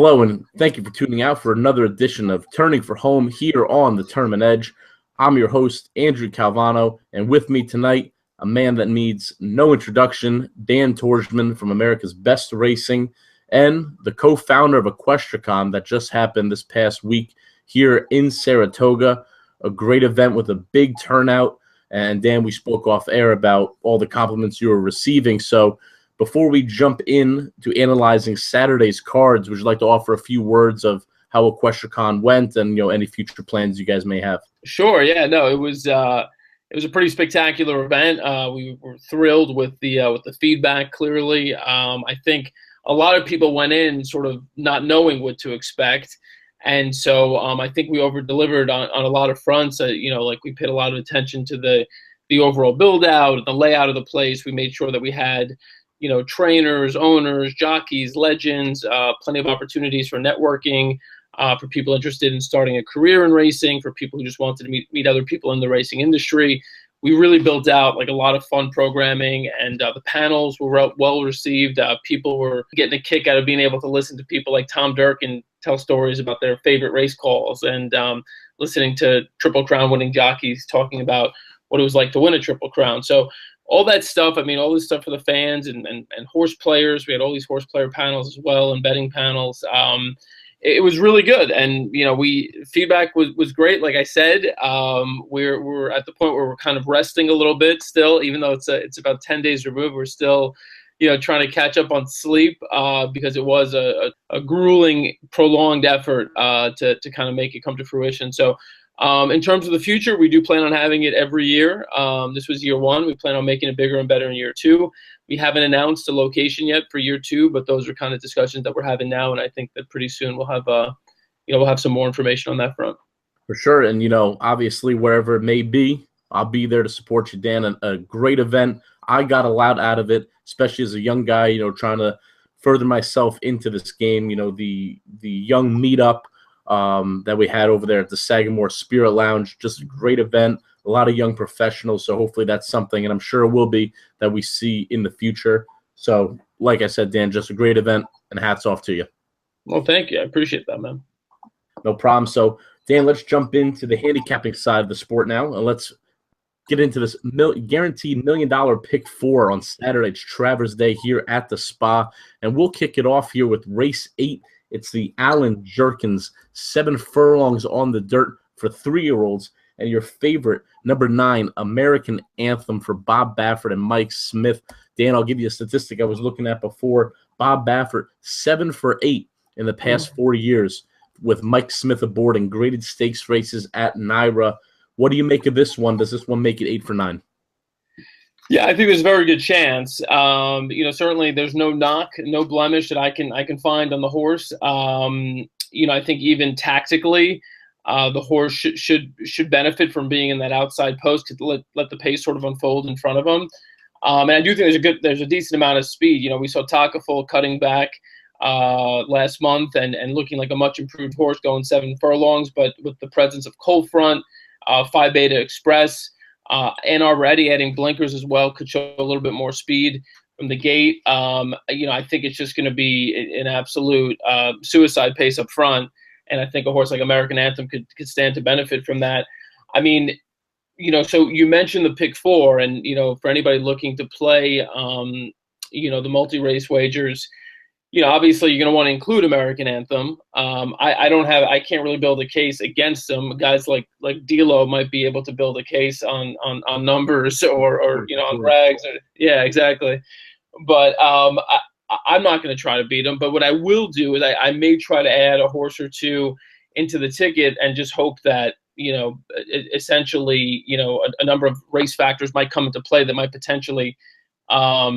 Hello, and thank you for tuning out for another edition of Turning for Home here on the Tournament Edge. I'm your host, Andrew Calvano, and with me tonight, a man that needs no introduction, Dan Torjman from America's Best Racing, and the co-founder of EquestriaCon that just happened this past week here in Saratoga. A great event with a big turnout. And Dan, we spoke off air about all the compliments you were receiving. So before we jump in to analyzing Saturday's cards, would you like to offer a few words of how EquestriaCon went and any future plans you guys may have? Sure. Yeah. No, it was a pretty spectacular event. We were thrilled with the feedback. Clearly, I think a lot of people went in sort of not knowing what to expect, and so I think we over delivered on a lot of fronts. Like we paid a lot of attention to the overall build out, the layout of the place. We made sure that we had trainers, owners, jockeys, legends, plenty of opportunities for networking, for people interested in starting a career in racing, for people who just wanted to meet other people in the racing industry. We really built out like a lot of fun programming, and the panels were well received. People were getting a kick out of being able to listen to people like Tom Durkin tell stories about their favorite race calls, and listening to Triple Crown winning jockeys talking about what it was like to win a Triple Crown. So all that stuff, all this stuff for the fans and horse players. We had all these horse player panels as well and betting panels. It was really good, and feedback was great. Like I said, we're at the point where we're kind of resting a little bit still, even though it's about 10 days removed. We're still trying to catch up on sleep because it was a grueling, prolonged effort to kind of make it come to fruition. So in terms of the future, we do plan on having it every year. This was year one. We plan on making it bigger and better in year two. We haven't announced a location yet for year two, but those are kind of discussions that we're having now, and I think that pretty soon we'll have some more information on that front. For sure, and obviously wherever it may be, I'll be there to support you, Dan. A great event. I got a lot out of it, especially as a young guy, trying to further myself into this game. The young meetup that we had over there at the Sagamore Spirit Lounge, just a great event. A lot of young professionals, so hopefully that's something, and I'm sure it will be, that we see in the future. So, like I said, Dan, just a great event, and hats off to you. Well, thank you. I appreciate that, man. No problem. So, Dan, let's jump into the handicapping side of the sport now, and let's get into this guaranteed $1 million pick four on Saturday. It's Travers Day here at the Spa, and we'll kick it off here with race 8. It's the Allen Jerkins, 7 furlongs on the dirt for 3-year-olds, and your favorite, number 9, American Anthem for Bob Baffert and Mike Smith. Dan, I'll give you a statistic I was looking at before. Bob Baffert, 7 for 8 in the past 4 years with Mike Smith aboard in graded stakes races at NYRA. What do you make of this one? Does this one make it 8 for 9? Yeah, I think there's a very good chance. Certainly there's no knock, no blemish that I can find on the horse. I think even tactically, the horse should benefit from being in that outside post to let the pace sort of unfold in front of him. And I do think there's a decent amount of speed. We saw Takaful cutting back last month and looking like a much improved horse going 7 furlongs, but with the presence of Cold Front, Phi Beta Express, and already adding blinkers as well could show a little bit more speed from the gate. I think it's just going to be an absolute suicide pace up front. And I think a horse like American Anthem could stand to benefit from that. So you mentioned the pick 4, and, for anybody looking to play, the multi-race wagers, obviously you're going to want to include American Anthem. I can't really build a case against them. Guys like D'Lo might be able to build a case on numbers or on rags. Yeah, exactly. But I'm not going to try to beat them, but what I will do is I may try to add a horse or two into the ticket and just hope that, essentially, a number of race factors might come into play that might potentially, not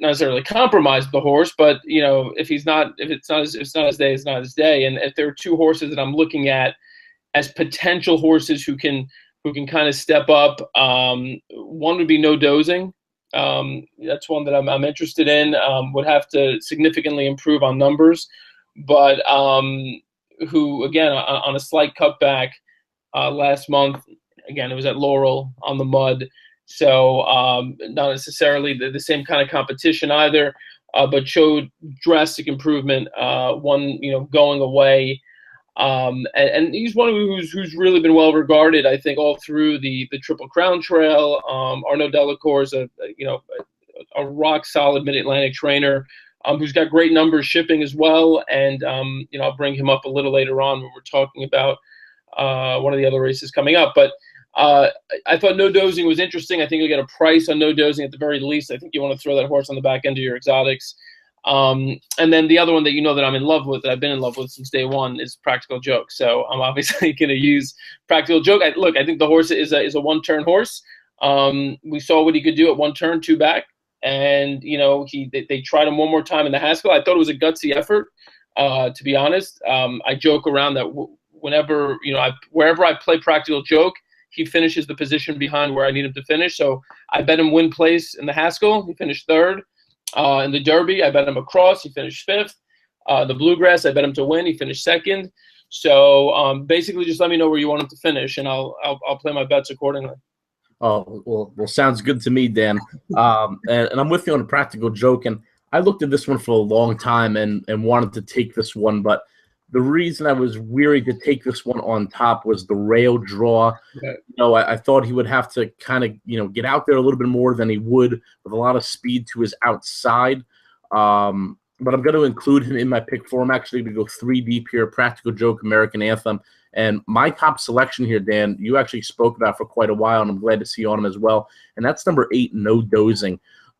necessarily compromise the horse, but, if it's not his day, it's not his day. And if there are 2 horses that I'm looking at as potential horses who can kind of step up, one would be No Dozing. That's one that I'm interested in. Would have to significantly improve on numbers, but who, again, on a slight cutback last month, again, it was at Laurel on the mud, so not necessarily the same kind of competition either. but showed drastic improvement. One, going away. And he's one who's really been well regarded, I think, all through the Triple Crown Trail. Arnaud Delacour is a rock solid Mid-Atlantic trainer, who's got great numbers shipping as well. And I'll bring him up a little later on when we're talking about one of the other races coming up. But I thought No Dozing was interesting. I think you'll get a price on No Dozing at the very least. I think you want to throw that horse on the back end of your exotics. And then the other one that that I'm in love with, that I've been in love with since day one, is Practical Joke. So I'm obviously going to use Practical Joke. I think the horse is a one-turn horse. We saw what he could do at one turn, two back, and they tried him one more time in the Haskell. I thought it was a gutsy effort, to be honest. I joke around that whenever wherever I play Practical Joke, he finishes the position behind where I need him to finish. So I bet him win place in the Haskell. He finished third. In the Derby, I bet him across. He finished fifth. The Bluegrass, I bet him to win. He finished second. So basically, just let me know where you want him to finish, and I'll play my bets accordingly. Oh, well, sounds good to me, Dan. And I'm with you on a Practical Joke. And I looked at this one for a long time and wanted to take this one, but the reason I was weary to take this one on top was the rail draw. Okay. I thought he would have to kind of, get out there a little bit more than he would, with a lot of speed to his outside. But I'm going to include him in my pick four. I'm actually going to go 3 deep here: Practical Joke, American Anthem. And my top selection here, Dan, you actually spoke about for quite a while, and I'm glad to see you on him as well. And that's number 8, No Dozing.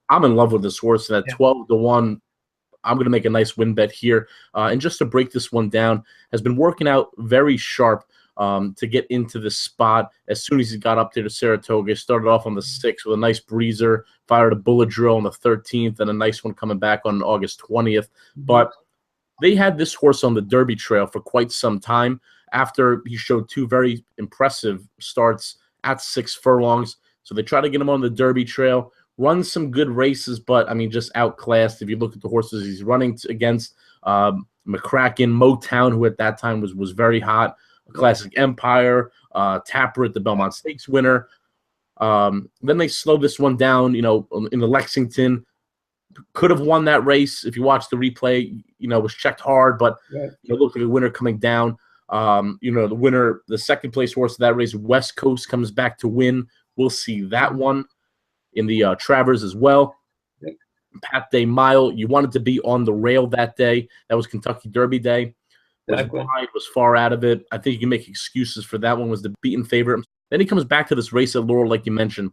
I'm in love with this horse. And at 12-1, I'm going to make a nice win bet here. And just to break this one down, has been working out very sharp to get into this spot. As soon as he got up there to Saratoga, started off on the 6th with a nice breezer, fired a bullet drill on the 13th, and a nice one coming back on August 20th. But they had this horse on the Derby Trail for quite some time after he showed 2 very impressive starts at 6 furlongs. So they tried to get him on the Derby Trail. Runs some good races, but, just outclassed. If you look at the horses he's running against, McCracken, Motown, who at that time was very hot, Classic Empire, Tapper at the Belmont Stakes winner. Then they slowed this one down, in the Lexington. Could have won that race. If you watch the replay, was checked hard, but looked like a winner coming down. The winner, the second place horse of that race, West Coast, comes back to win. We'll see that one in the Travers as well. Pat Day Mile, you wanted to be on the rail that day. That was Kentucky Derby Day. Was far out of it. I think you can make excuses for that one. Was the beaten favorite. Then he comes back to this race at Laurel, like you mentioned.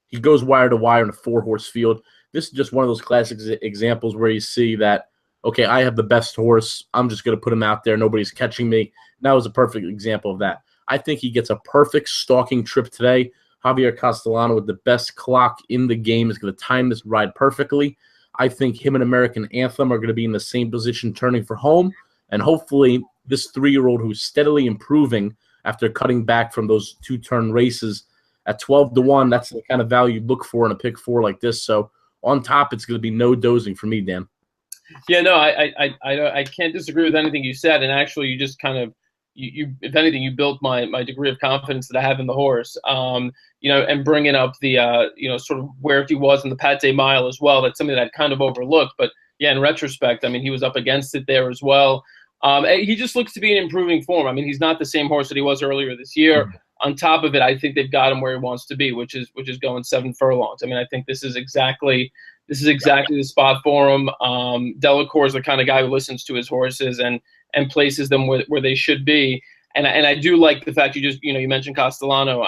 He goes wire to wire in a 4-horse field. This is just one of those classic examples where you see that, okay, I have the best horse. I'm just going to put him out there. Nobody's catching me. And that was a perfect example of that. I think he gets a perfect stalking trip today. Javier Castellano, with the best clock in the game, is going to time this ride perfectly. I think him and American Anthem are going to be in the same position, turning for home. And hopefully this 3-year-old who's steadily improving after cutting back from those 2-turn races at 12-1, that's the kind of value you look for in a pick 4 like this. So on top, it's going to be No Dozing for me, Dan. Yeah, no, I can't disagree with anything you said. And actually, you just kind of, you if anything, you built my degree of confidence that I have in the horse. And bringing up the sort of where he was in the Pat Day Mile as well. That's something that I'd kind of overlooked, but yeah, in retrospect, he was up against it there as well. He just looks to be in improving form. He's not the same horse that he was earlier this year. On top of it, I think they've got him where he wants to be, which is going 7 furlongs. I think this is exactly the spot for him. Delacour is the kind of guy who listens to his horses and places them where they should be. And I do like the fact you mentioned Castellano.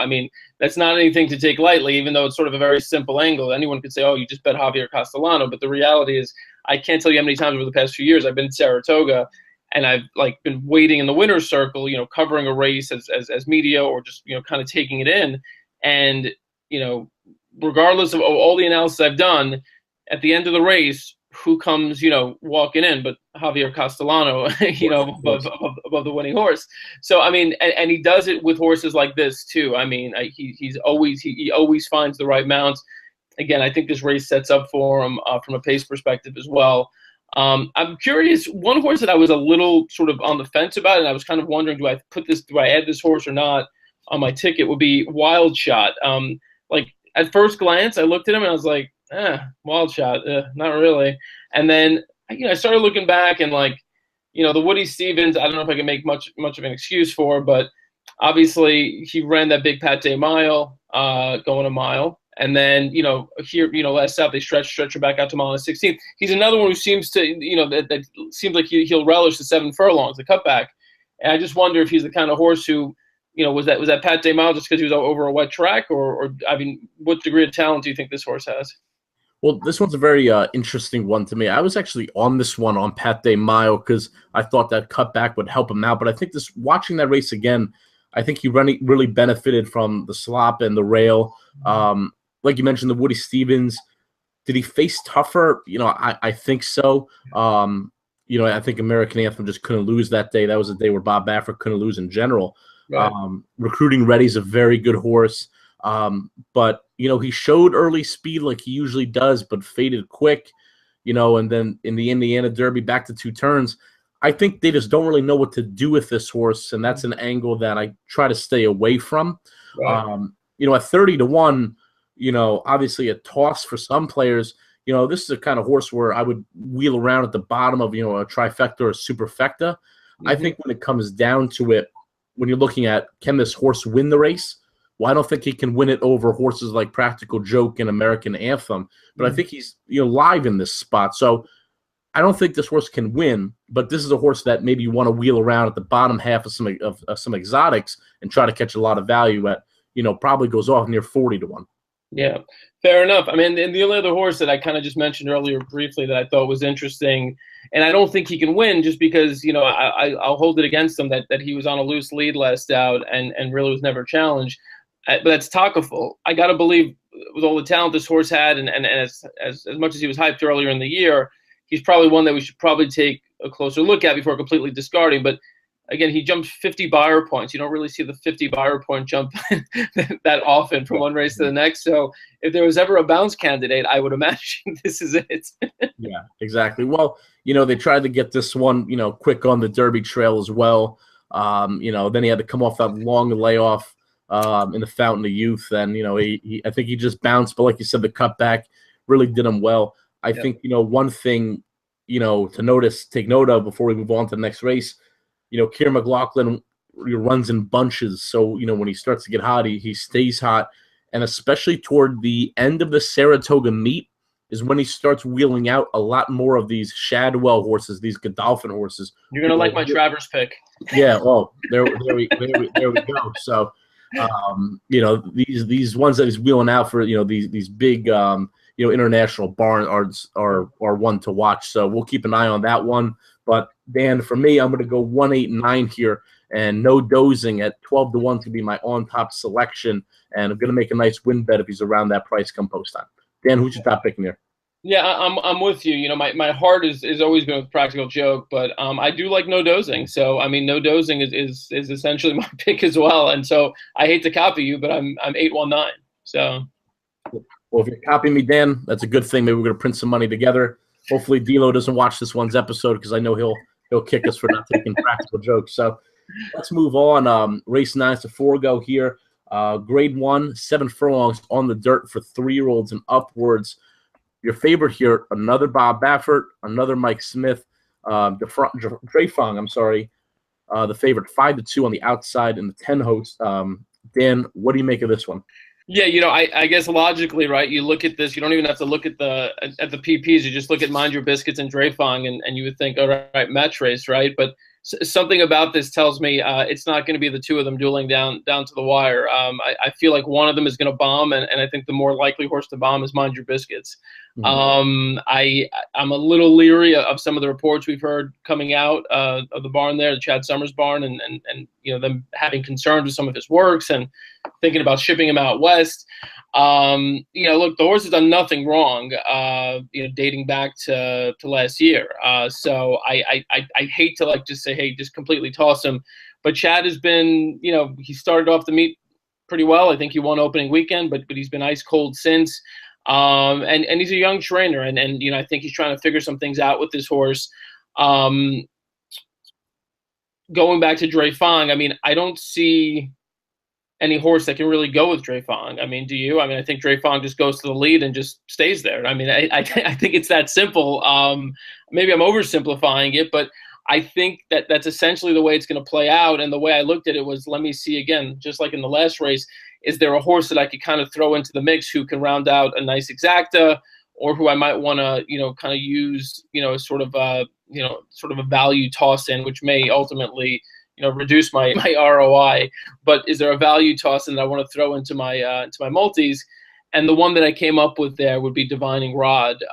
That's not anything to take lightly, even though it's sort of a very simple angle. Anyone could say, oh, you just bet Javier Castellano. But the reality is, I can't tell you how many times over the past few years I've been in Saratoga and I've been waiting in the winner's circle, covering a race as media or just, kind of taking it in. And, regardless of all the analysis I've done, at the end of the race, who comes, walking in but Javier Castellano, above the winning horse. So, and he does it with horses like this too. He always finds the right mounts. Again, I think this race sets up for him from a pace perspective as well. I'm curious, one horse that I was a little sort of on the fence about, and I was kind of wondering, do I add this horse or not on my ticket, would be Wild Shot. At first glance, I looked at him and I was like, Wild shot, not really. And then I started looking back and like, the Woody Stevens. I don't know if I can make much of an excuse for, but obviously he ran that big Pate mile, going a mile. And then, here, last out they stretch her back out to mile and 16. He's another one who seems to, that seems like he'll relish the 7 furlongs, the cutback. And I just wonder if he's the kind of horse who, was that Pate mile just because he was over a wet track, or I mean, what degree of talent do you think this horse has? Well, this one's a very interesting one to me. I was actually on this one on Pate Mile because I thought that cutback would help him out. But I think watching that race again, I think he really benefited from the slop and the rail. Like you mentioned, the Woody Stevens. Did he face tougher? I think so. I think American Anthem just couldn't lose that day. That was a day where Bob Baffert couldn't lose in general. Right. Recruiting Ready's a very good horse. But he showed early speed like he usually does, but faded quick, and then in the Indiana Derby back to 2 turns. I think they just don't really know what to do with this horse, and that's an angle that I try to stay away from. Right. At 30 to 1, obviously a toss for some players. This is a kind of horse where I would wheel around at the bottom of, a trifecta or a superfecta. I think when it comes down to it, when you're looking at can this horse win the race? Well, I don't think he can win it over horses like Practical Joke and American Anthem, but I think he's live in this spot. So I don't think this horse can win, but this is a horse that maybe you want to wheel around at the bottom half of some exotics and try to catch a lot of value at, probably goes off near 40 to 1. Yeah, fair enough. I mean, and the only other horse that I kind of just mentioned earlier briefly that I thought was interesting, and I don't think he can win just because, I'll hold it against him that he was on a loose lead last out and really was never challenged. But that's Takaful. I got to believe with all the talent this horse had and as much as he was hyped earlier in the year, he's probably one that we should probably take a closer look at before completely discarding. But again, he jumped 50 buyer points. You don't really see the 50 buyer point jump that often from one race to the next. So if there was ever a bounce candidate, I would imagine this is it. Yeah, exactly. Well, they tried to get this one, quick on the Derby trail as well. Then he had to come off that long layoff in the Fountain of Youth. And, I think he just bounced. But like you said, the cutback really did him well. I think, one thing, to take note of before we move on to the next race, Keir McLaughlin runs in bunches. So, when he starts to get hot, he stays hot. And especially toward the end of the Saratoga meet is when he starts wheeling out a lot more of these Shadwell horses, these Godolphin horses. You're going to like my Travers pick. Yeah, well, there we go. So, these ones that he's wheeling out for, these big, international barns are one to watch. So we'll keep an eye on that one. But Dan, for me, I'm going to go 1, 8, 9 here, and No Dozing at 12 to 1 to be my on-top selection. And I'm going to make a nice win bet if he's around that price come post time. Dan, who's your top picking here? Yeah, I'm with you. My heart is always been with Practical Joke, but I do like No Dozing. So I mean, No Dozing is essentially my pick as well. And so I hate to copy you, but I'm 819. So. Well, if you're copying me, Dan, that's a good thing. Maybe we're going to print some money together. Hopefully, D'Lo doesn't watch this one's episode because I know he'll kick us for not taking Practical Jokes. So let's move on. Race 9 to 4 go here. Grade 1, 7 furlongs on the dirt for 3-year-olds and upwards. Your favorite here, another Bob Baffert, another Mike Smith, Dreyfong, I'm sorry. The favorite 5 to 2 on the outside and the 10 host. Dan, what do you make of this one? Yeah, I guess logically, right, you look at this, you don't even have to look at the PPs, you just look at Mind Your Biscuits and Dreyfong, and you would think, all right, match race, right? But something about this tells me it's not going to be the two of them dueling down to the wire. I feel like one of them is going to bomb, and I think the more likely horse to bomb is Mind Your Biscuits. Mm-hmm. I'm a little leery of some of the reports we've heard coming out of the barn there, the Chad Summers barn, and them having concerns with some of his works and thinking about shipping him out west. Look, the horse has done nothing wrong, dating back to last year. So I hate to just say, hey, just completely toss him. But Chad has been, he started off the meet pretty well. I think he won opening weekend, but he's been ice cold since. And he's a young trainer, and I think he's trying to figure some things out with this horse. Going back to Dreyfong, I mean, I don't see any horse that can really go with Dre Fong. I mean, do you? I mean, I think Dre Fong just goes to the lead and just stays there. I mean, I think it's that simple. Maybe I'm oversimplifying it, but I think that that's essentially the way it's going to play out. And the way I looked at it was, let me see again, just like in the last race, is there a horse that I could kind of throw into the mix who can round out a nice exacta, or who I might want to, kind of use, sort of a value toss in, which may ultimately, reduce my ROI. But is there a value toss in that I want to throw into my multis? And the one that I came up with there would be Divining Rod,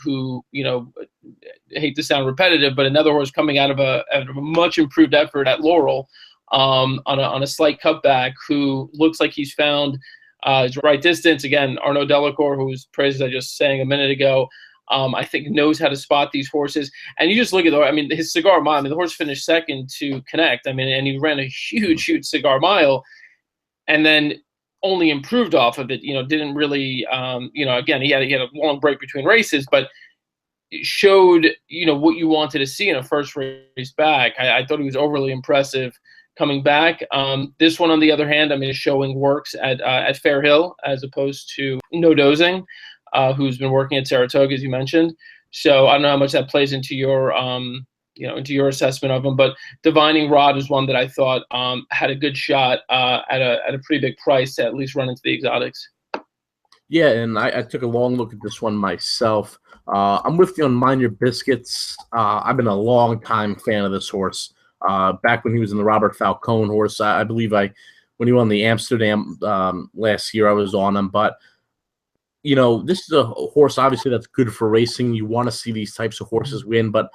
who, I hate to sound repetitive, but another horse coming out of a much improved effort at Laurel, on a slight cutback, who looks like he's found his right distance. Again, Arnaud Delacour, whose praises I just sang a minute ago, I think knows how to spot these horses. And you just look at his Cigar Mile. I mean, the horse finished second to Connect. I mean, and he ran a huge Cigar Mile, and then only improved off of it. Didn't really, again, he had a long break between races, but it showed, what you wanted to see in a first race back. I thought he was overly impressive coming back. This one, on the other hand, is showing works at Fair Hill as opposed to No Dozing, who's been working at Saratoga, as you mentioned. So I don't know how much that plays into your, into your assessment of him. But Divining Rod is one that I thought had a good shot at a pretty big price to at least run into the exotics. Yeah, and I took a long look at this one myself. I'm with you on Mind Your Biscuits. I've been a long time fan of this horse. Back when he was in the Robert Falcone horse, I believe when he won the Amsterdam last year, I was on him. But, this is a horse, obviously, that's good for racing. You want to see these types of horses win. But,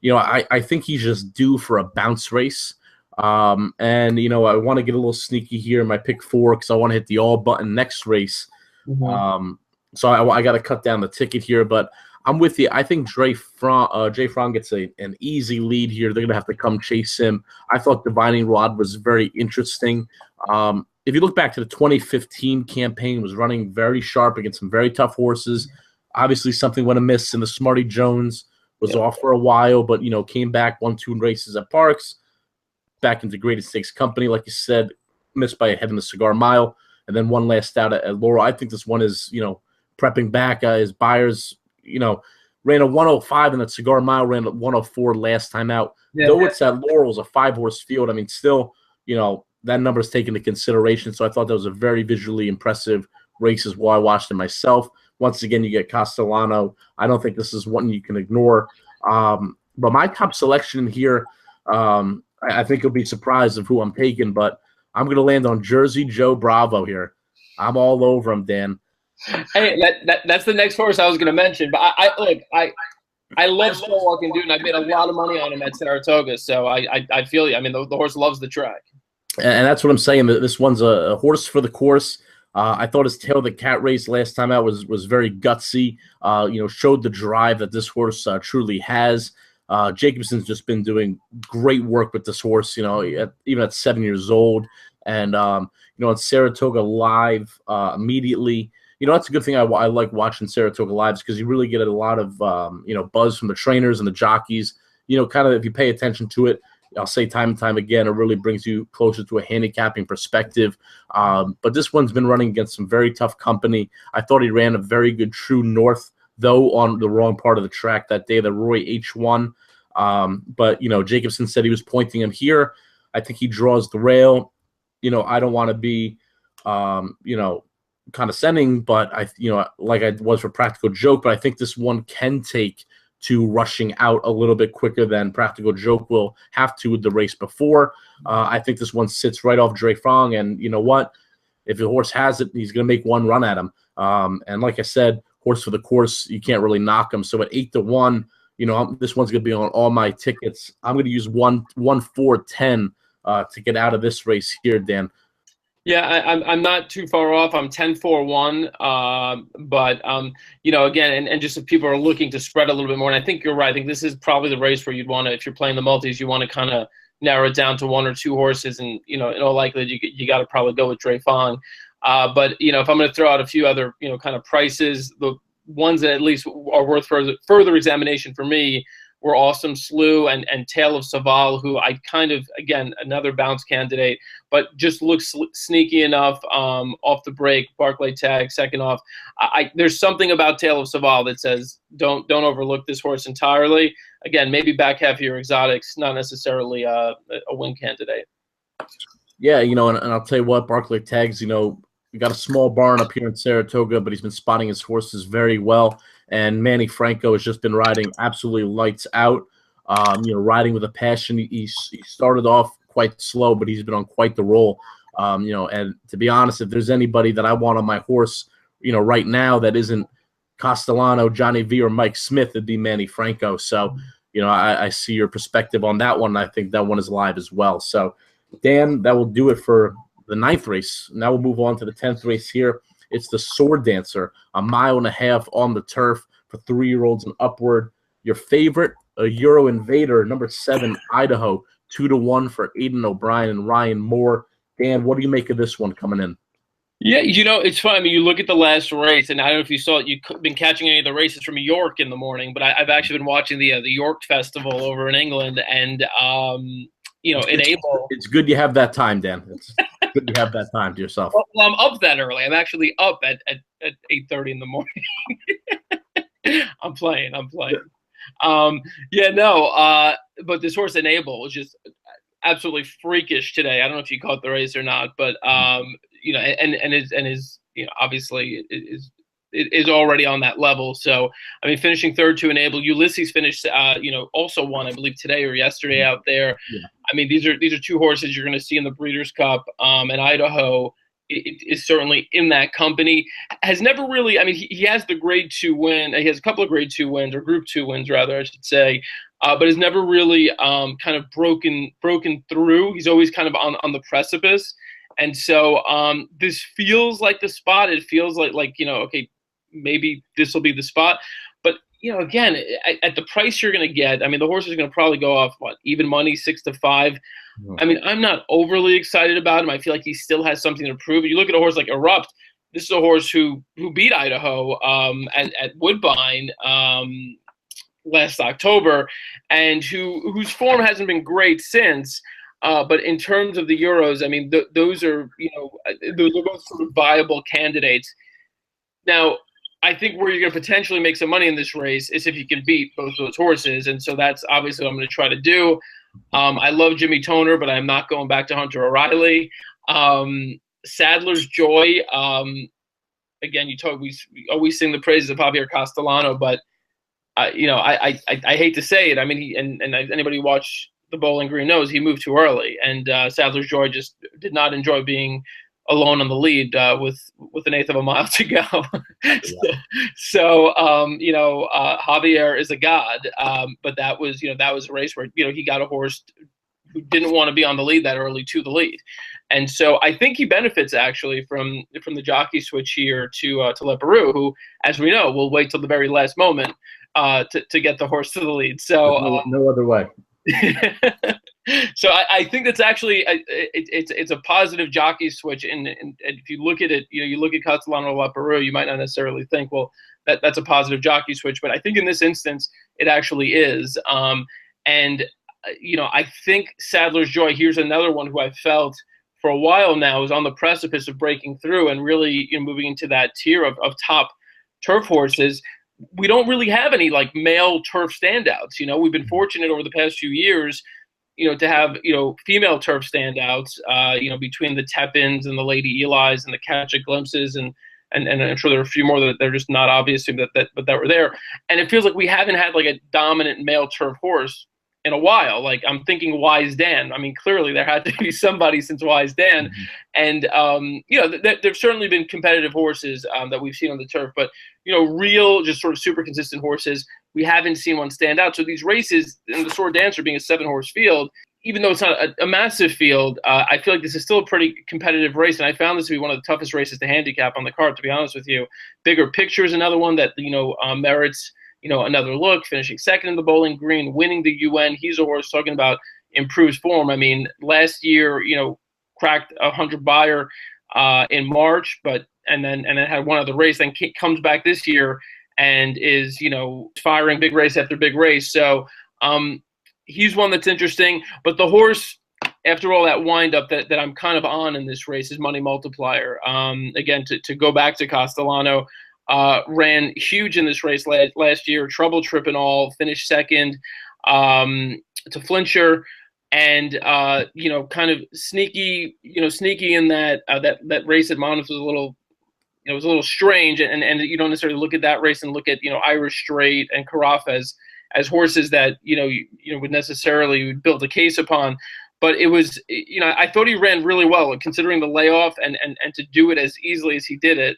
I think he's just due for a bounce race. And, I want to get a little sneaky here in my pick 4 because I want to hit the all-button next race. Mm-hmm. So I got to cut down the ticket here. But I'm with you. I think Jay Fromm gets an easy lead here. They're going to have to come chase him. I thought Divining Rod was very interesting. If you look back to the 2015 campaign, was running very sharp against some very tough horses. Obviously, something went amiss in the Smarty Jones. Was off for a while, but, came back, won 2 races at Parks, back into Greatest Stakes company, like you said, missed by a head in the Cigar Mile, and then one last out at Laurel. I think this one is, prepping back. His buyers, ran a 105 in that Cigar Mile, ran a 104 last time out. Yeah. Though it's at Laurel's a 5-horse field, still, that number is taken into consideration. So I thought that was a very visually impressive race as well. I watched it myself. Once again, you get Castellano. I don't think this is one you can ignore. But my top selection here, I think you'll be surprised of who I'm taking, but I'm going to land on Jersey Joe Bravo here. I'm all over him, Dan. Hey, that's the next horse I was going to mention. But I love Slow Walking Dude, and I made a lot of money on him at Saratoga. So I feel you. The horse loves the track. And that's what I'm saying. This one's a horse for the course. I thought his Tail the Cat race last time out was very gutsy. Showed the drive that this horse truly has. Jacobson's just been doing great work with this horse. Even at 7 years old, and on Saratoga Live immediately. That's a good thing. I like watching Saratoga Lives because you really get a lot of buzz from the trainers and the jockeys. Kind of if you pay attention to it. I'll say time and time again, it really brings you closer to a handicapping perspective. But this one's been running against some very tough company. I thought he ran a very good True North, though on the wrong part of the track that day, the Roy H1. But, Jacobson said he was pointing him here. I think he draws the rail. I don't want to be, condescending, but like I was for Practical Joke, but I think this one can take to rushing out a little bit quicker than Practical Joke will have to with the race before. I think this one sits right off Dre Fong, and you know what? If the horse has it, he's going to make one run at him. And like I said, horse for the course, you can't really knock him. So at 8-1, this one's going to be on all my tickets. I'm going to use 1-4-10 to get out of this race here, Dan. Yeah, I'm not too far off. I'm 10-4-1, but again, and just if people are looking to spread a little bit more, and I think you're right. I think this is probably the race where you'd want to, if you're playing the multis, you want to kind of narrow it down to 1 or 2 horses, and in all likelihood you got to probably go with Dre Fong. But if I'm going to throw out a few other kind of prices, the ones that at least are worth further examination for me were awesome. Slew and Tale of Saval, who I kind of, again, another bounce candidate, but just looks sneaky enough off the break. Barclay tag, second off. There's something about Tale of Saval that says don't overlook this horse entirely. Again, maybe back half of your exotics, not necessarily a win candidate. Yeah, and I'll tell you what, Barclay tags, we got a small barn up here in Saratoga, but he's been spotting his horses very well. And Manny Franco has just been riding absolutely lights out, riding with a passion. He started off quite slow, but he's been on quite the roll. And to be honest, if there's anybody that I want on my horse, right now that isn't Castellano, Johnny V, or Mike Smith, it'd be Manny Franco. So, I see your perspective on that one. I think that one is live as well. So, Dan, that will do it for the 9th race. Now we'll move on to the 10th race here. It's the Sword Dancer, 1.5 miles on the turf for 3-year-olds and upward. Your favorite, a Euro Invader, number 7, Idaho, 2-1 for Aidan O'Brien and Ryan Moore. Dan, what do you make of this one coming in? Yeah, it's fun. I mean, you look at the last race, and I don't know if you saw it. You've been catching any of the races from York in the morning, but I've actually been watching the York Festival over in England, and Enable. It's good you have that time, Dan. It's good you have that time to yourself. Well, I'm up that early. I'm actually up at 8:30 in the morning. I'm playing. But this horse Enable was just absolutely freakish today. I don't know if you caught the race or not, but obviously is already on that level. So, I mean, finishing third to Enable. Ulysses finished, also won, I believe, today or yesterday out there. Yeah. I mean, these are 2 horses you're going to see in the Breeders' Cup, and Idaho is certainly in that company. Has never really, I mean, he has the Grade 2 win. He has a couple of Grade 2 wins, or Group 2 wins, rather, I should say, but has never really kind of broken through. He's always kind of on the precipice. And so this feels like the spot. It feels like okay, maybe this will be the spot. But, again, at the price you're going to get, I mean, the horse is going to probably go off, even money, 6 to 5. I mean, I'm not overly excited about him. I feel like he still has something to prove. You look at a horse like Erupt. This is a horse who beat Idaho at Woodbine last October, and whose form hasn't been great since. But in terms of the Euros, I mean, those are both sort of viable candidates. Now, I think where you're going to potentially make some money in this race is if you can beat both those horses, and so that's obviously what I'm going to try to do. I love Jimmy Toner, but I'm not going back to Hunter O'Reilly. Sadler's Joy. Again, we always sing the praises of Javier Castellano, but I hate to say it. I mean, and anybody who watched the Bowling Green knows he moved too early, and Sadler's Joy just did not enjoy being alone on the lead with 1/8 of a mile to go. So Javier is a god, but that was a race where he got a horse who didn't want to be on the lead that early to the lead, and so I think he benefits actually from the jockey switch here to Leparoux, who, as we know, will wait till the very last moment to get the horse to the lead. So no other way. So I think that's actually it's a positive jockey switch, and if you look at it, you look at Castellano Leparoux, you might not necessarily think, well, that's a positive jockey switch, but I think in this instance it actually is. And I think Sadler's Joy, here's another one who I felt for a while now is on the precipice of breaking through and really moving into that tier of top turf horses. We don't really have any male turf standouts. We've been fortunate over the past few years, to have, female turf standouts, between the Tepins and the Lady Eli's and the Catch of Glimpses. And I'm sure there are a few more that they're just not obvious but that were there. And it feels like we haven't had a dominant male turf horse in a while. I'm thinking Wise Dan. I mean, clearly there had to be somebody since Wise Dan. Mm-hmm. And, there've certainly been competitive horses that we've seen on the turf, but, real, just sort of super consistent horses, we haven't seen one stand out. So these races, and the Sword Dancer being a 7-horse field, even though it's not a massive field, I feel like this is still a pretty competitive race. And I found this to be one of the toughest races to handicap on the card, to be honest with you. Bigger Picture is another one that, merits another look, finishing second in the Bowling Green, winning the UN. He's a horse talking about improved form. I mean, last year, cracked 100 buyer in March, and then had one other race, then comes back this year and is, firing big race after big race. So He's one that's interesting. But the horse, after all that wind-up that I'm kind of on in this race, is Money Multiplier. Again, to go back to Castellano, ran huge in this race last year, trouble trip and all, finished second to Flincher. And kind of sneaky in that race at Monmouth was a little, it was a little strange, and you don't necessarily look at that race and look at Irish Straight and Carafa as horses that you would necessarily build a case upon. But it was, I thought he ran really well considering the layoff and to do it as easily as he did it.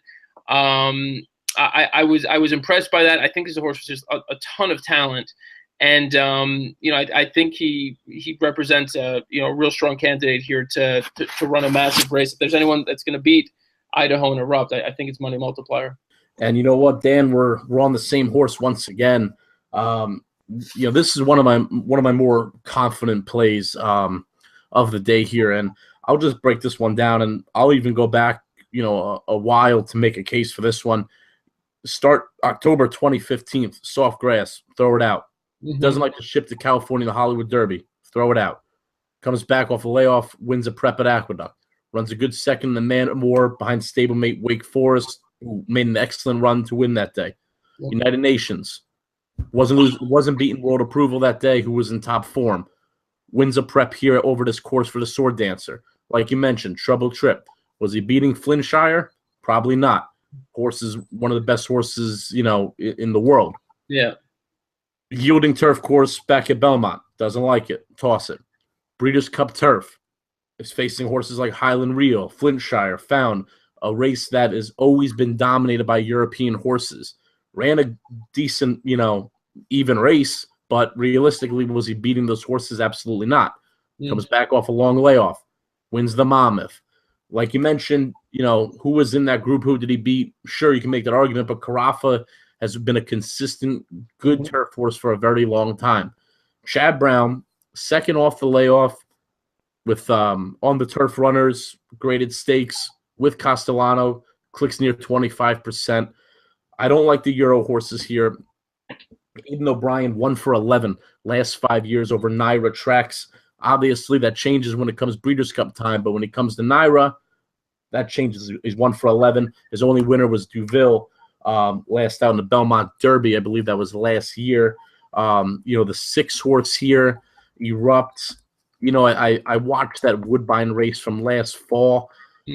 I was impressed by that. I think this horse was just a ton of talent. And I think he represents a real strong candidate here to run a massive race. If there's anyone that's going to beat Idaho and Erupt, I think it's Money Multiplier. And you know what, Dan, we're on the same horse once again. This is one of my more confident plays of the day here, and I'll just break this one down, and I'll even go back a while to make a case for this one. Start October 2015, soft grass, throw it out. Mm-hmm. Doesn't like to ship to California, the Hollywood Derby. Throw it out. Comes back off a layoff, wins a prep at Aqueduct. Runs a good second in the Man More behind stablemate Wake Forest, who made an excellent run to win that day. Yep. United Nations. Wasn't beating World Approval that day, who was in top form. Wins a prep here over this course for the Sword Dancer. Like you mentioned, Trouble Trip. Was he beating Flintshire? Probably not. Horse is one of the best horses, in the world. Yeah. Yielding turf course back at Belmont. Doesn't like it. Toss it. Breeders' Cup turf is facing horses like Highland Rio, Flintshire, Found, a race that has always been dominated by European horses. Ran a decent, even race, but realistically, was he beating those horses? Absolutely not. Comes back off a long layoff. Wins the Monmouth. Like you mentioned, who was in that group? Who did he beat? Sure, you can make that argument, but Carafa has been a consistent, good turf horse for a very long time. Chad Brown, second off the layoff with on the turf runners, graded stakes with Castellano, clicks near 25%. I don't like the Euro horses here. Even though Brian 1 for 11 last 5 years over Naira tracks, obviously that changes when it comes Breeders' Cup time, but when it comes to Naira, that changes. He's 1 for 11. His only winner was Duville last out in the Belmont Derby. I believe that was last year. The 6 horse here, Erupt. I watched that Woodbine race from last fall.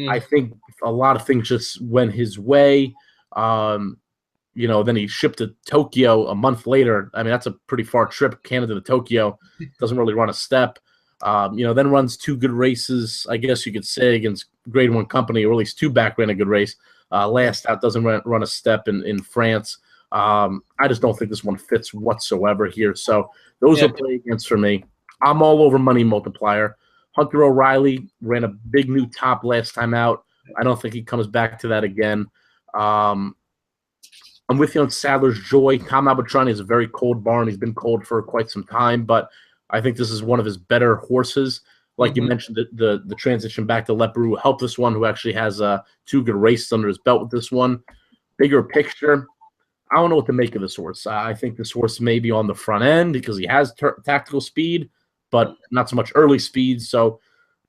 I think a lot of things just went his way. Then he shipped to Tokyo a month later. I mean, that's a pretty far trip, Canada to Tokyo. Doesn't really run a step. Then runs 2 good races, I guess you could say, against Grade 1 company, or at least 2 back ran a good race. Last out doesn't run a step in France. I just don't think this one fits whatsoever here. So those are play against for me. I'm all over Money Multiplier. Hunter O'Reilly ran a big new top last time out. I don't think he comes back to that again. I'm with you on Sadler's Joy. Tom Albatrani is a very cold barn. He's been cold for quite some time, but I think this is one of his better horses. Like you mentioned, the transition back to Leperoux helped this one, who actually has 2 good races under his belt with this one. Bigger picture, I don't know what to make of this horse. I think this horse may be on the front end because he has tactical speed, but not so much early speed. So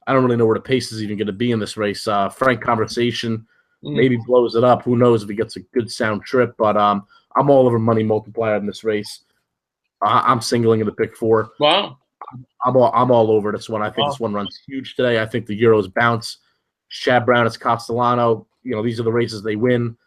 I don't really know where the pace is even going to be in this race. Frank Conversation maybe blows it up. Who knows if he gets a good sound trip? But I'm all over Money Multiplier in this race. I'm singling in the pick 4. Wow. I'm all over this one. I think this one runs huge today. I think the Euros bounce. Chad Brown, it's Castellano. These are the races they win.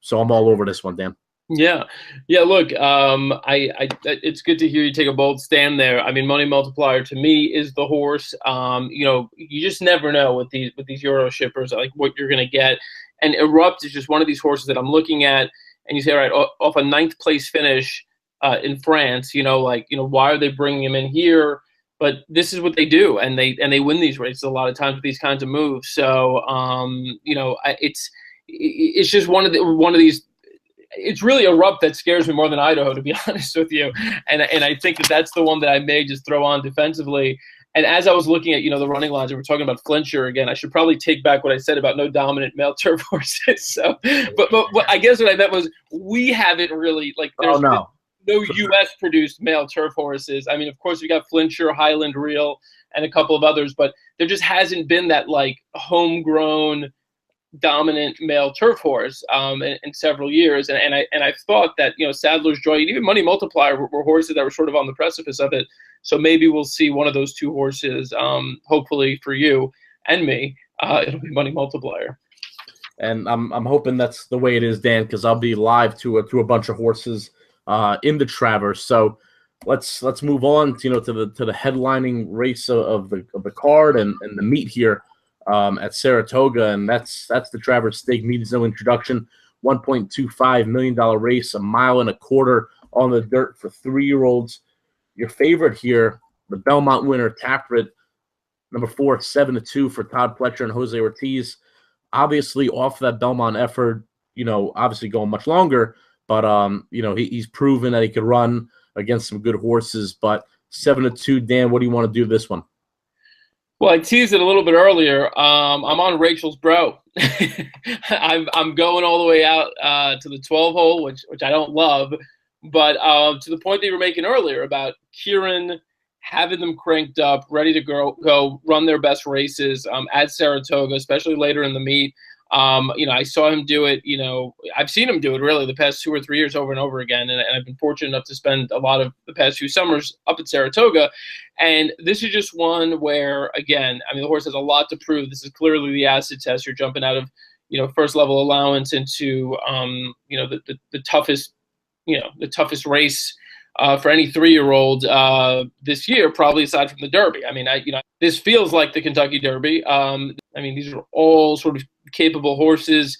So I'm all over this one, Dan. Yeah. Look, it's good to hear you take a bold stand there. I mean, Money Multiplier to me is the horse. You just never know with these Euro shippers, like what you're going to get. And Erupt is just one of these horses that I'm looking at, and you say, all right, off a 9th place finish in France, why are they bringing him in here? But this is what they do, and they win these races a lot of times with these kinds of moves. So, it's just one of these. It's really Erupt that scares me more than Idaho, to be honest with you. And I think that's the one that I may just throw on defensively. And as I was looking at, the running lines, and we're talking about Flincher again, I should probably take back what I said about no dominant male turf horses. So, but I guess what I meant was we haven't really, like, no U.S. produced male turf horses. I mean, of course, we got Flintshire, Highland Reel, and a couple of others, but there just hasn't been that like homegrown dominant male turf horse in several years. And I thought that, you know, Sadler's Joy and even Money Multiplier were horses that were sort of on the precipice of it. So maybe we'll see one of those two horses, hopefully for you and me. It'll be Money Multiplier. And I'm hoping that's the way it is, Dan, because I'll be live to a bunch of horses in the Travers. So let's move on, to the headlining race of the card and the meet here at Saratoga, and that's the Travers Stake. Needs no introduction. $1.25 million race, 1.25 miles on the dirt for 3-year-olds. Your favorite here, the Belmont winner, Taprit, number 4, 7-2 for Todd Pletcher and Jose Ortiz. Obviously, off that Belmont effort, obviously going much longer, but he's proven that he could run against some good horses. But 7-2, Dan, what do you want to do this one? Well, I teased it a little bit earlier. I'm on Rachel's bro. I'm going all the way out to the 12 hole, which I don't love, but to the point that you were making earlier about Kieran having them cranked up, ready to go run their best races at Saratoga, especially later in the meet. I saw him do it. I've seen him do it really the past 2 or 3 years over and over again, and I've been fortunate enough to spend a lot of the past few summers up at Saratoga. And this is just one where, again, the horse has a lot to prove. This is clearly the acid test. You're jumping out of, first level allowance into, the toughest, the toughest race for any 3-year-old this year, probably aside from the Derby. This feels like the Kentucky Derby. These are all sort of capable horses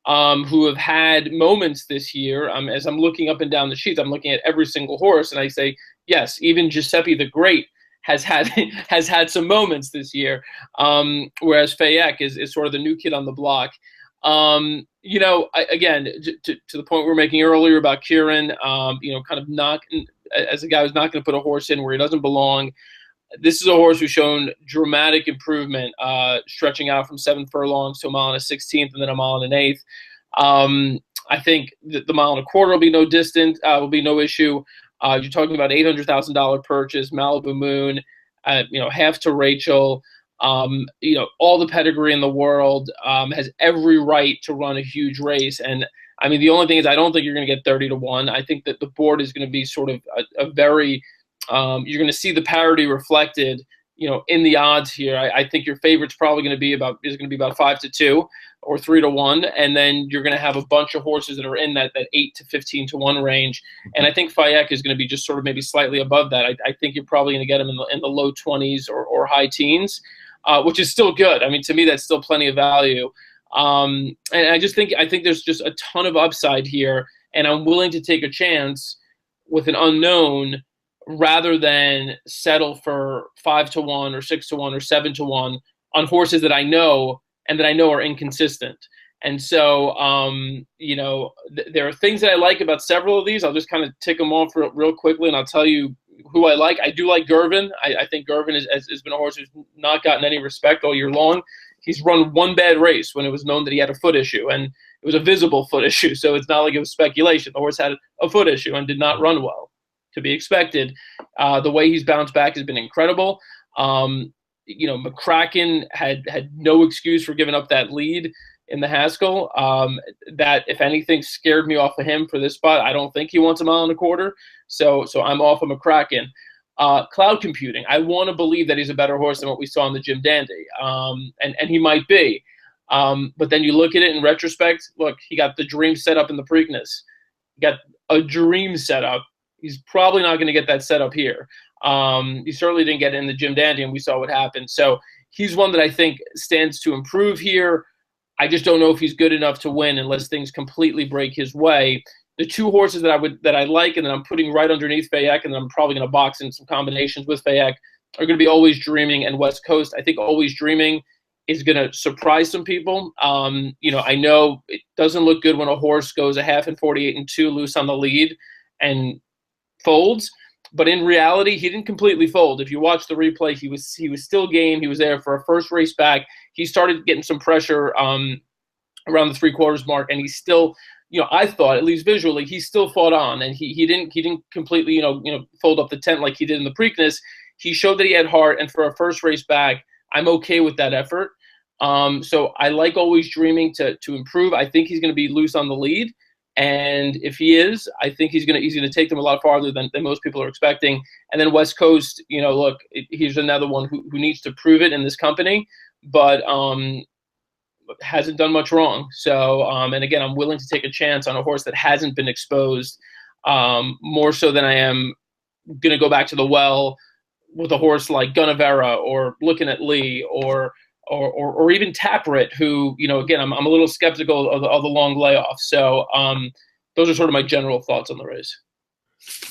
who have had moments this year. As I'm looking up and down the sheets, I'm looking at every single horse, and I say, yes, even Giuseppe the Great has had some moments this year, whereas Fayek is sort of the new kid on the block. Again, to the point we were making earlier about Kieran, kind of not as a guy who's not going to put a horse in where he doesn't belong. This is a horse who's shown dramatic improvement, stretching out from 7 furlongs to 1 mile and a 16th, and then 1 mile and an 8th. I think that the 1.25 miles will be no will be no issue. You're talking about $800,000 purchase, Malibu Moon, half to Rachel. All the pedigree in the world, has every right to run a huge race. And the only thing is I don't think you're going to get 30-1. I think that the board is going to be sort of a very, you're going to see the parity reflected, in the odds here. I think your favorite's probably going to be about 5-2 or 3-1. And then you're going to have a bunch of horses that are in that 8 to 15-1 range. And I think Fayek is going to be just sort of maybe slightly above that. I think you're probably going to get him in the low 20s or high teens. Which is still good. To me, that's still plenty of value. And I think there's just a ton of upside here, and I'm willing to take a chance with an unknown rather than settle for 5-1 or 6-1 or 7-1 on horses that I know and that I know are inconsistent. And so, there are things that I like about several of these. I'll just kind of tick them off real quickly, and I'll tell you who I like. I do like Gervin. I think Gervin has been a horse who's not gotten any respect all year long. He's run one bad race when it was known that he had a foot issue, and it was a visible foot issue, so it's not like it was speculation. The horse had a foot issue and did not run well, to be expected. The way he's bounced back has been incredible. McCracken had no excuse for giving up that lead in the Haskell. That, if anything, scared me off of him for this spot. I don't think he wants 1.25 miles. So I'm off of McCracken. Cloud Computing, I want to believe that he's a better horse than what we saw in the Jim Dandy. And he might be. But then you look at it in retrospect, look, he got the dream set up in the Preakness. He got a dream set up. He's probably not going to get that set up here. He certainly didn't get it in the Jim Dandy, and we saw what happened. So he's one that I think stands to improve here. I just don't know if he's good enough to win unless things completely break his way. The two horses that I like and that I'm putting right underneath Fayek, and I'm probably going to box in some combinations with Fayek, are going to be Always Dreaming and West Coast. I think Always Dreaming is going to surprise some people. I know it doesn't look good when a horse goes a half and 48-2 loose on the lead and folds, but in reality, he didn't completely fold. If you watch the replay, he was still game. He was there for a first race back. He started getting some pressure around the 3/4 mark, and he still I thought, at least visually, he still fought on, and he didn't completely fold up the tent like he did in the Preakness. He showed that he had heart, and for a first race back, I'm okay with that effort. So I like Always Dreaming to improve. I think he's going to be loose on the lead, and if he is, I think he's going to take them a lot farther than most people are expecting. And then West Coast, look, he's another one who needs to prove it in this company, but hasn't done much wrong. So, and again, I'm willing to take a chance on a horse that hasn't been exposed, more so than I am going to go back to the well with a horse like Gunnevera or Looking at Lee or even Taprit, who, again, I'm a little skeptical of the long layoff. So those are sort of my general thoughts on the race.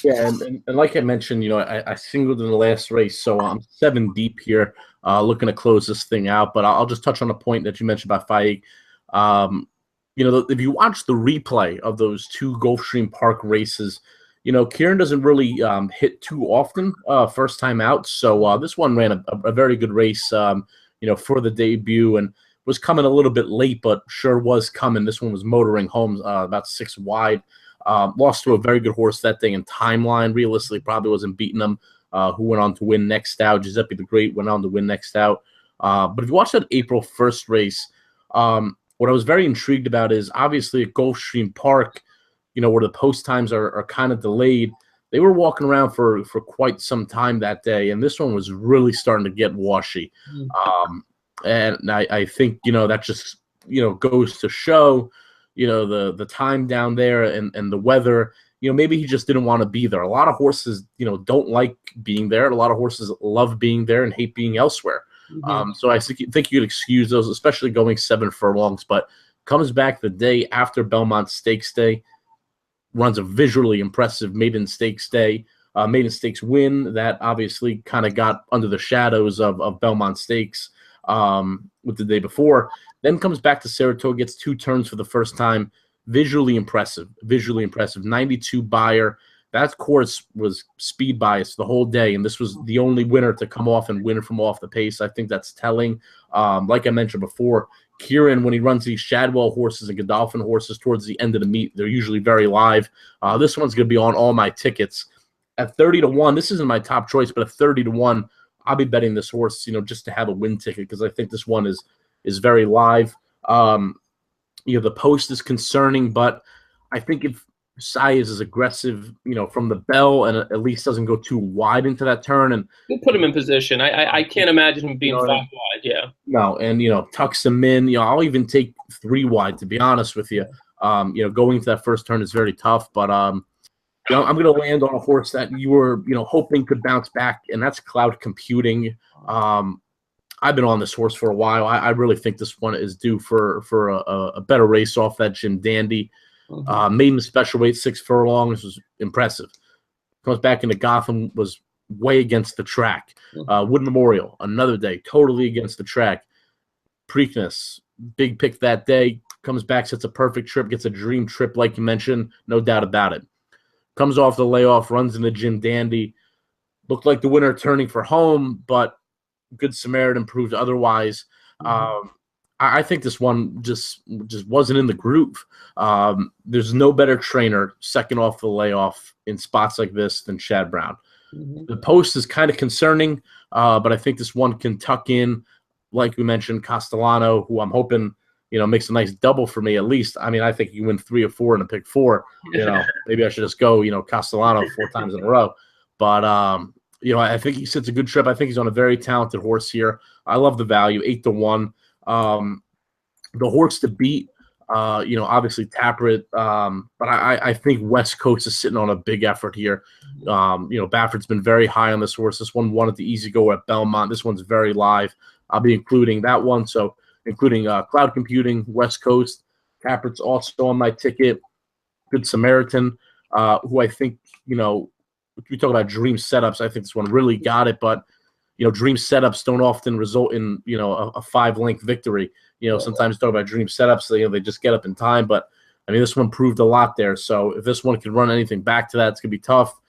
Yeah, and like I mentioned, I singled in the last race, so I'm 7 deep here, looking to close this thing out. But I'll just touch on a point that you mentioned about Faik. If you watch the replay of those 2 Gulfstream Park races, Kieran doesn't really hit too often first time out. So this one ran a very good race, for the debut, and was coming a little bit late, but sure was coming. This one was motoring home about 6 wide. Lost to a very good horse that day in Timeline. Realistically, probably wasn't beating him. Who went on to win Next Out. Giuseppe the Great went on to win Next Out. But if you watch that April 1st race, what I was very intrigued about is obviously at Gulfstream Park, where the post times are kind of delayed. They were walking around for quite some time that day, and this one was really starting to get washy. And I think, that just, goes to show, the time down there and the weather. Maybe he just didn't want to be there. A lot of horses, don't like being there. A lot of horses love being there and hate being elsewhere. So I think you could excuse those, especially going 7 furlongs. But comes back the day after Belmont Stakes Day, runs a visually impressive Maiden Stakes Day, Maiden Stakes win that obviously kind of got under the shadows of Belmont Stakes with the day before. Then comes back to Saratoga, gets 2 turns for the first time. Visually impressive. 92 Beyer. That course was speed bias the whole day, and this was the only winner to come off and win from off the pace. I think that's telling. Like I mentioned before, Kieran, when he runs these Shadwell horses and Godolphin horses towards the end of the meet, they're usually very live. This one's going to be on all my tickets. At 30-1, this isn't my top choice, but at 30-1, I'll be betting this horse, just to have a win ticket, because I think this one is very live. The post is concerning, but I think if Sai is aggressive, from the bell, and at least doesn't go too wide into that turn, and we'll put him in position. I can't imagine him being 5 wide. Yeah. No, and tucks him in. I'll even take 3 wide, to be honest with you. Going to that first turn is very tough, but I'm going to land on a horse that you were hoping could bounce back, and that's Cloud Computing. I've been on this horse for a while. I really think this one is due for a better race off that Jim Dandy. Maiden special weight, 6 furlongs, was impressive. Comes back into Gotham, was way against the track. Wood Memorial, another day, totally against the track. Preakness, big pick that day. Comes back, sets a perfect trip, gets a dream trip, like you mentioned, no doubt about it. Comes off the layoff, runs into Jim Dandy. Looked like the winner turning for home, but Good Samaritan proved otherwise. I think this one just wasn't in the groove. There's no better trainer second off the layoff in spots like this than Shad Brown. The post is kind of concerning, but I think this one can tuck in, like we mentioned, Castellano, who I'm hoping makes a nice double for me at least. I mean, I think you win 3 or 4 in a pick 4. Maybe I should just go Castellano 4 times in a row. But I think he sits a good trip. I think he's on a very talented horse here. I love the value, 8-1. The horse to beat, obviously Taprit, but I think West Coast is sitting on a big effort here. Bafford's been very high on this horse. This one won at the Easy Go at Belmont. This one's very live. I'll be including that one, so including Cloud Computing, West Coast. Taprit's also on my ticket. Good Samaritan, who I think, we talk about dream setups. I think this one really got it, but dream setups don't often result in a 5-length victory. Sometimes talk about dream setups, they just get up in time, but I mean this one proved a lot there. So if this one can run anything back to that, it's gonna be tough.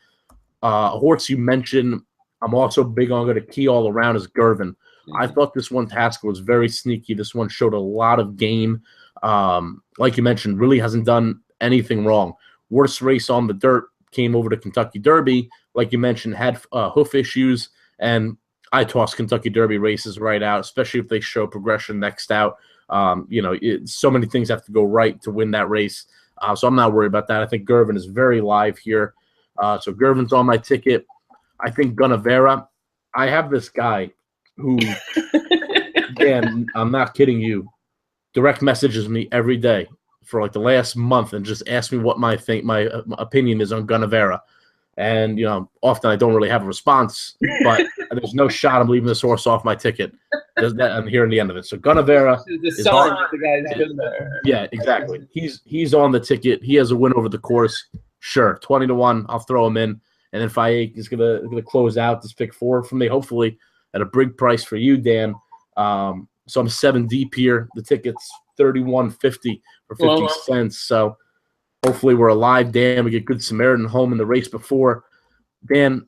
A horse you mentioned, I'm also big on, going to key all around, is Gervin. I thought this one Tasker was very sneaky. This one showed a lot of game. Like you mentioned, really hasn't done anything wrong. Worst race on the dirt came over to Kentucky Derby. Like you mentioned, had hoof issues, and I toss Kentucky Derby races right out, especially if they show progression next out. So many things have to go right to win that race. So I'm not worried about that. I think Gervin is very live here. So Gervin's on my ticket. I think Gunnavera. I have this guy who, again, I'm not kidding you, direct messages me every day for like the last month and just asks me what my opinion is on Gunnavera. And, often I don't really have a response, but there's no shot I'm leaving this horse off my ticket. I'm hearing the end of it. So Gunnavera is on. The guy's been there. Yeah, exactly. He's on the ticket. He has a win over the course. Sure, 20-1. I'll throw him in. And then Faye is gonna close out this pick 4 for me, hopefully at a big price for you, Dan. So I'm 7 deep here. The ticket's $31.50 for 50 cents. So hopefully we're alive, Dan. We get Good Samaritan home in the race before. Dan,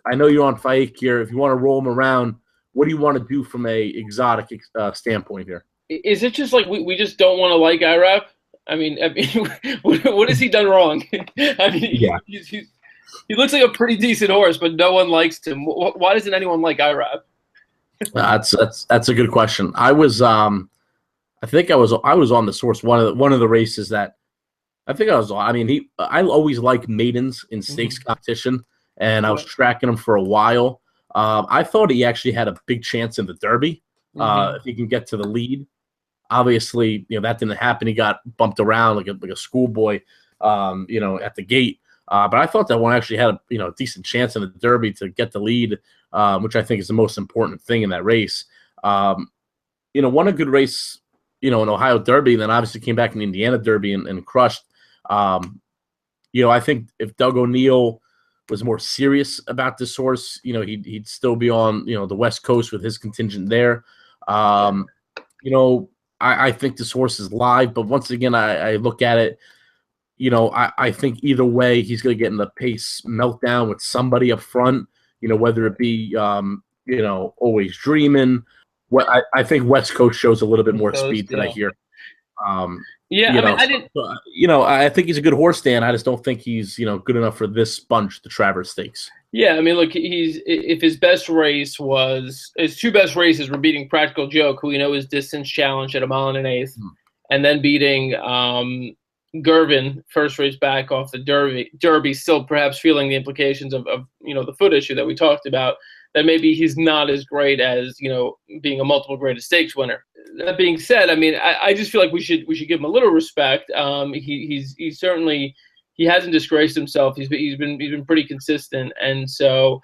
I know you're on Faye here. If you want to roll him around, what do you want to do from a exotic standpoint here? Is it just like we just don't want to like IRAP? I mean, what has he done wrong? I mean, yeah. He looks like a pretty decent horse, but no one likes him. Why doesn't anyone like IRAP? That's a good question. I think I was on this horse one of the races that I think I was on. I mean, I always like maidens in stakes competition, and I was tracking him for a while. I thought he actually had a big chance in the Derby if he can get to the lead. Obviously, that didn't happen. He got bumped around like a schoolboy, at the gate. But I thought that one actually had a decent chance in the Derby to get the lead, which I think is the most important thing in that race. Won a good race, in Ohio Derby, and then obviously came back in the Indiana Derby and crushed. I think if Doug O'Neill was more serious about this horse, he'd still be on, the West Coast with his contingent there. I think this horse is live, but once again, I look at it. I think either way, he's going to get in the pace meltdown with somebody up front, whether it be, Always Dreaming. I think West Coast shows a little bit more speed than I hear. I think he's a good horse, Dan. I just don't think he's, good enough for this sponge, the Travers Stakes. Yeah, I mean, look, if his best race his 2 best races were beating Practical Joke, who we know is distance challenged at 1 1/8, and then beating Gervin, first race back off the Derby, still perhaps feeling the implications of the foot issue that we talked about, that maybe he's not as great as, being a multiple graded stakes winner. That being said, I mean, I just feel like we should give him a little respect. He's certainly, he hasn't disgraced himself. He's been pretty consistent, and so,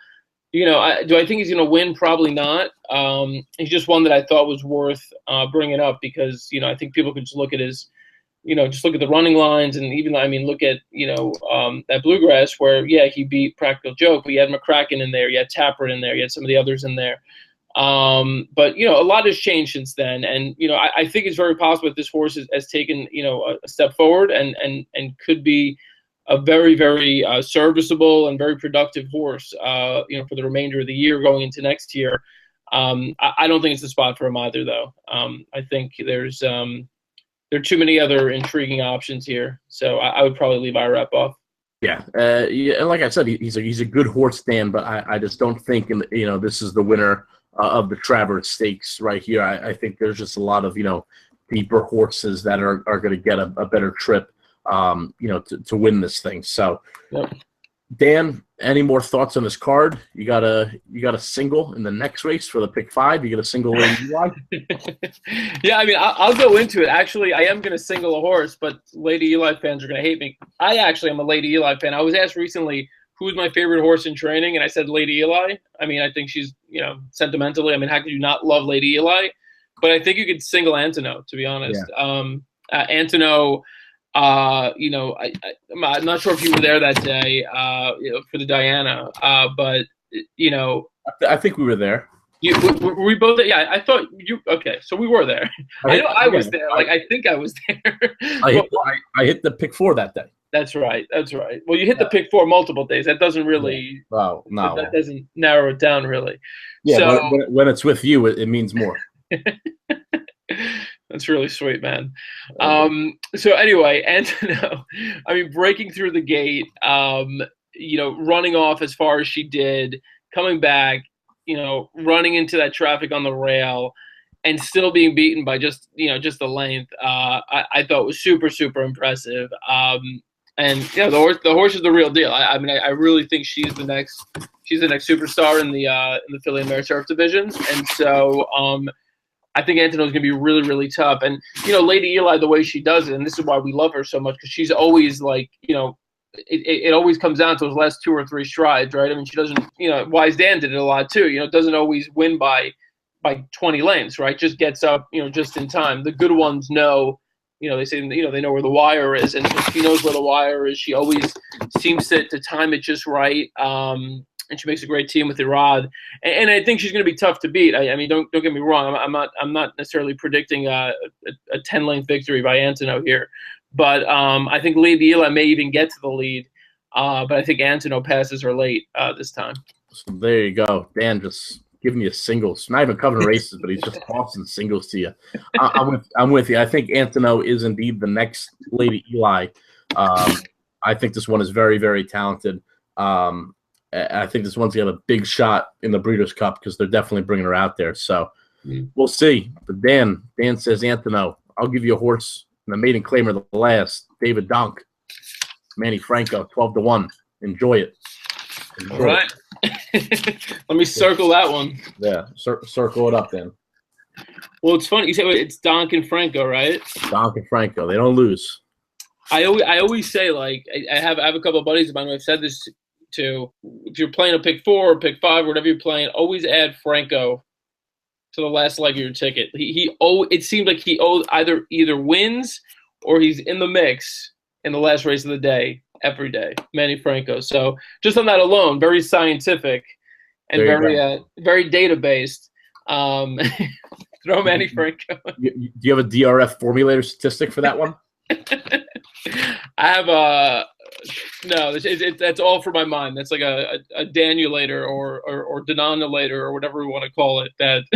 do I think he's going to win? Probably not. He's just one that I thought was worth bringing up because I think people could just look at his, just look at the running lines, and even look at that Bluegrass where he beat Practical Joke, but you had McCracken in there, you had Tapper in there, you had some of the others in there. But a lot has changed since then, and I think it's very possible that this horse has taken a step forward and could be a very, very serviceable and very productive horse for the remainder of the year going into next year. I don't think it's the spot for him either, though. I think there are too many other intriguing options here, so I would probably leave IRAP off. Yeah, and like I said, he's a good horse, Dan, but I just don't think this is the winner of the Travers Stakes right here. I think there's just a lot of deeper horses that are going to get a better trip, to win this thing. So, yep. Dan, any more thoughts on this card? You got a single in the next race for the pick 5. You get a single Lady Eli. Yeah, I mean, I'll go into it. Actually, I am going to single a horse, but Lady Eli fans are going to hate me. I actually am a Lady Eli fan. I was asked recently who's my favorite horse in training, and I said Lady Eli. I mean, I think she's sentimentally. I mean, how could you not love Lady Eli? But I think you could single Antono, to be honest. Yeah. Antono. I'm not sure if you were there that day for the Diana, but I think we were there. Were we both there? Yeah, I thought you. Okay, so we were there. I was there. I think I was there. I hit the pick 4 that day. That's right. Well, you hit the pick 4 multiple days. That doesn't really. Wow, no. That doesn't narrow it down really. Yeah, so, when it's with you, it means more. That's really sweet, man. So anyway, Antonio, I mean, breaking through the gate, running off as far as she did, coming back, running into that traffic on the rail, and still being beaten by just the length. I thought was super, super impressive. And the horse is the real deal. I mean, I really think she's the next superstar in the filly and mare turf divisions, and so I think Antonio's going to be really, really tough. And, Lady Eli, the way she does it, and this is why we love her so much, because she's always like, it always comes down to those last 2 or 3 strides, right? I mean, she doesn't, Wise Dan did it a lot too, doesn't always win by 20 lengths, right? Just gets up, just in time. The good ones know, they say, they know where the wire is, and so she knows where the wire is. She always seems to time it just right. And she makes a great team with Irad, and I think she's going to be tough to beat. I mean, don't get me wrong. I'm not necessarily predicting a 10-length victory by Antonio here, but I think Lady Eli may even get to the lead. But I think Antonio passes her late this time. So there you go. Dan just giving you singles. Not even covering races, but he's just tossing singles to you. I'm with you. I think Antonio is indeed the next Lady Eli. I think this one is very, very talented. I think this one's got a big shot in the Breeders' Cup because they're definitely bringing her out there. So we'll see. But Dan says, Antonio, I'll give you a horse in the maiden claimer, the last, David Donk, Manny Franco, 12-1. Enjoy it. All right. Let me circle that one. Yeah, circle it up then. Well, it's funny. You say it's Donk and Franco, right? Donk and Franco. They don't lose. I always say, like, I have a couple of buddies of mine who have said this to, if you're playing a pick 4 or pick 5, whatever you're playing, always add Franco to the last leg of your ticket. It seems like he either wins or he's in the mix in the last race of the day every day. Manny Franco. So just on that alone, very scientific and very data based. Throw Manny Franco. Do you have a DRF formulator statistic for that one? I have no. That's all for my mind. That's like a danulator or denonulator or whatever we want to call it. That's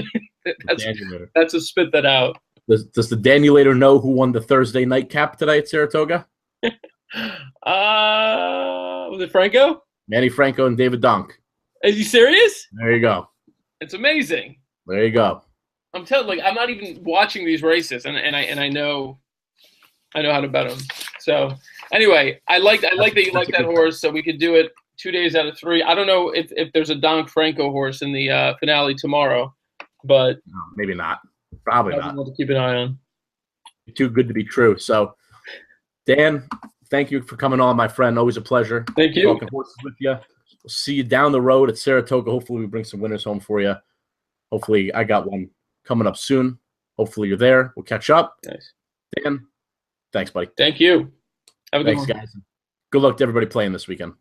to spit that out. Does the danulator know who won the Thursday nightcap today at Saratoga? Was it Franco? Manny Franco and David Donk. Is he serious? There you go. It's amazing. There you go. I'm telling, I'm not even watching these races, and I know how to bet them. So anyway, I like that you like that horse. So we could do it 2 days out of 3. I don't know if there's a Donk Franco horse in the finale tomorrow, but no, maybe not. Probably not. To keep an eye on. Too good to be true. So, Dan, thank you for coming on, my friend. Always a pleasure. Thank you. Talking horses with you. We'll see you down the road at Saratoga. Hopefully, we bring some winners home for you. Hopefully, I got one coming up soon. Hopefully, you're there. We'll catch up. Nice. Dan, thanks, buddy. Thank you. Have a good one. Thanks, guys. Good luck to everybody playing this weekend.